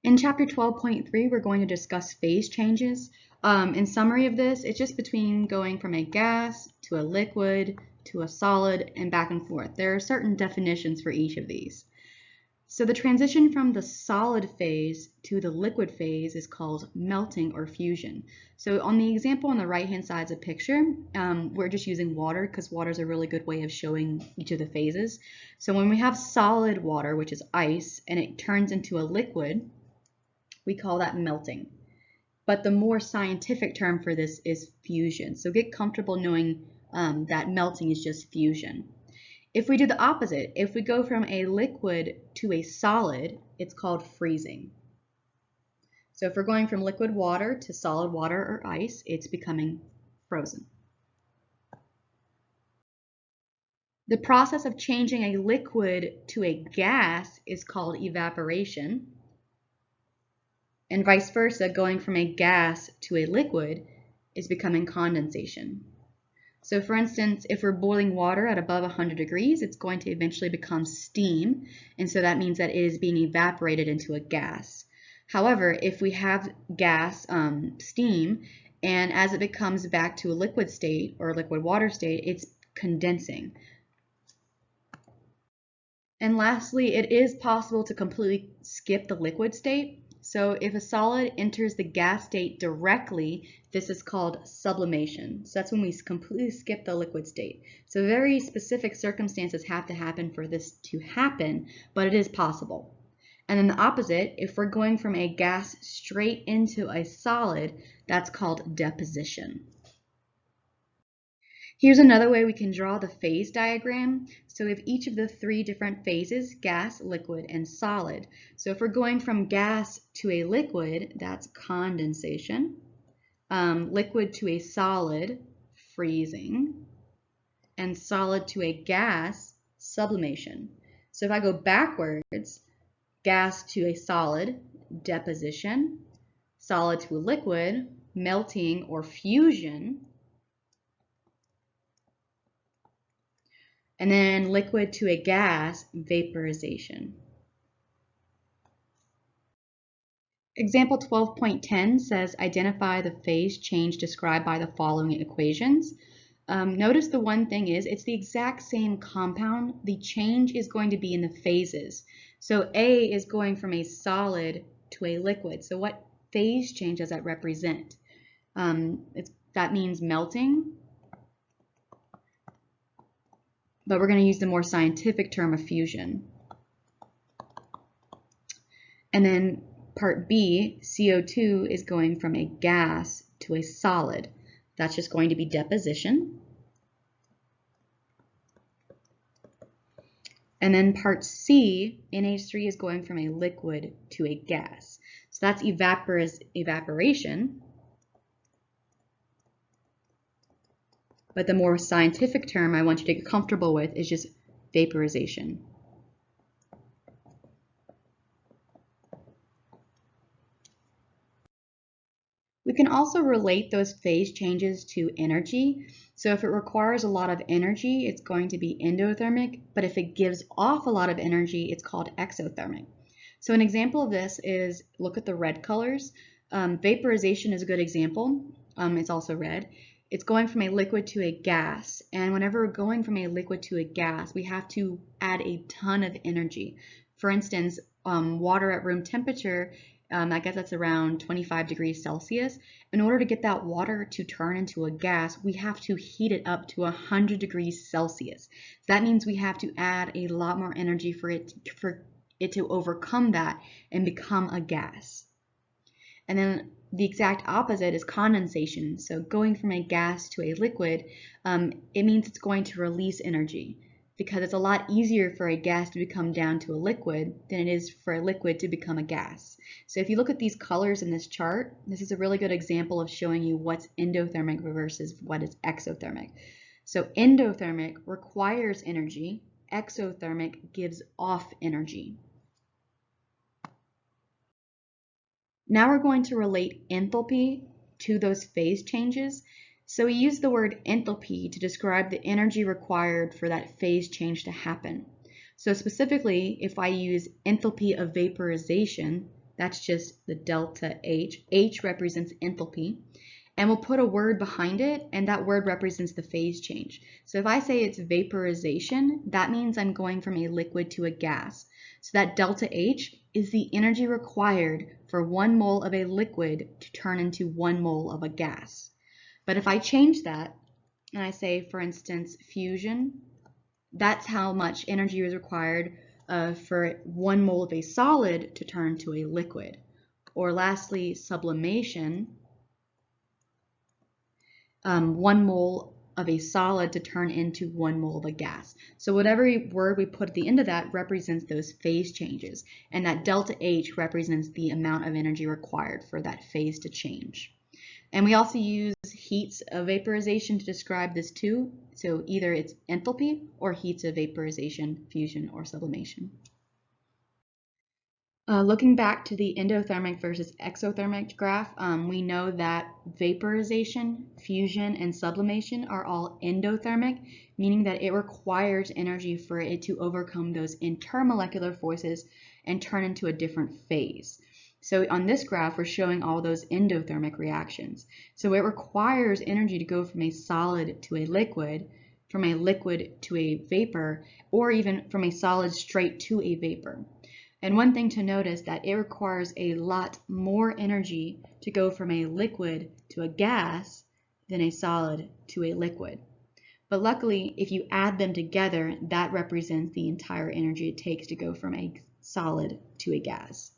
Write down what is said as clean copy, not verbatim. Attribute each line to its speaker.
Speaker 1: In chapter 12.3, we're going to discuss phase changes. In summary of this, it's just between going from a gas to a liquid to a solid and back and forth. There are certain definitions for each of these. So the transition from the solid phase to the liquid phase is called melting or fusion. So on the example on the right-hand side of the picture, we're just using water because water is a really good way of showing each of the phases. So when we have solid water, which is ice, and it turns into a liquid, we call that melting. But the more scientific term for this is fusion. So get comfortable knowing that melting is just fusion. If we do the opposite, if we go from a liquid to a solid, it's called freezing. So if we're going from liquid water to solid water or ice, it's becoming frozen. The process of changing a liquid to a gas is called evaporation. And vice versa, going from a gas to a liquid is becoming condensation. So for instance, if we're boiling water at above 100 degrees, it's going to eventually become steam, and so that means that it is being evaporated into a gas. However, if we have gas, steam, and as it becomes back to a liquid state or liquid water state, it's condensing. And lastly, it is possible to completely skip the liquid state. So if a solid enters the gas state directly, this is called sublimation. So that's when we completely skip the liquid state. So very specific circumstances have to happen for this to happen, but it is possible. And then the opposite, if we're going from a gas straight into a solid, that's called deposition. Here's another way we can draw the phase diagram. So we have each of the three different phases, gas, liquid, and solid. So if we're going from gas to a liquid, that's condensation. Liquid to a solid, freezing. And solid to a gas, sublimation. So if I go backwards, gas to a solid, deposition. Solid to a liquid, melting or fusion. And then liquid to a gas, vaporization. Example 12.10 says identify the phase change described by the following equations. Notice the one thing is it's the exact same compound. The change is going to be in the phases. So A is going from a solid to a liquid. So what phase change does that represent? That means melting. But we're going to use the more scientific term of fusion. And then part B, CO2 is going from a gas to a solid. That's just going to be deposition. And then part C, NH3 is going from a liquid to a gas. So that's evaporation. But the more scientific term I want you to get comfortable with is just vaporization. We can also relate those phase changes to energy. So if it requires a lot of energy, it's going to be endothermic, but if it gives off a lot of energy, it's called exothermic. So an example of this is, look at the red colors. Vaporization is a good example. It's also red. It's going from a liquid to a gas, and whenever we're going from a liquid to a gas, we have to add a ton of energy. For instance, water at room temperature, I guess that's around 25 degrees Celsius. In order to get that water to turn into a gas, we have to heat it up to 100 degrees Celsius. That means we have to add a lot more energy for it to overcome that and become a gas. And then the exact opposite is condensation. So going from a gas to a liquid, it means it's going to release energy because it's a lot easier for a gas to become down to a liquid than it is for a liquid to become a gas. So if you look at these colors in this chart, this is a really good example of showing you what's endothermic versus what is exothermic. So endothermic requires energy, exothermic gives off energy. Now we're going to relate enthalpy to those phase changes. So we use the word enthalpy to describe the energy required for that phase change to happen. So specifically, if I use enthalpy of vaporization, That's just the delta H. H represents enthalpy. And we'll put a word behind it, and that word represents the phase change. So if I say it's vaporization, that means I'm going from a liquid to a gas. So that delta H is the energy required for 1 mole of a liquid to turn into 1 mole of a gas. But if I change that, and I say, for instance, fusion, that's how much energy is required for 1 mole of a solid to turn to a liquid. Or lastly, sublimation, 1 mole of a solid to turn into 1 mole of a gas. So whatever word we put at the end of that represents those phase changes, and that delta H represents the amount of energy required for that phase to change. And we also use heats of vaporization to describe this too. So either it's enthalpy or heats of vaporization, fusion, or sublimation. Looking back to the endothermic versus exothermic graph, we know that vaporization, fusion, and sublimation are all endothermic, meaning that it requires energy for it to overcome those intermolecular forces and turn into a different phase. So on this graph, we're showing all those endothermic reactions. So it requires energy to go from a solid to a liquid, from a liquid to a vapor, or even from a solid straight to a vapor. And one thing to notice that it requires a lot more energy to go from a liquid to a gas than a solid to a liquid. But luckily, if you add them together, that represents the entire energy it takes to go from a solid to a gas.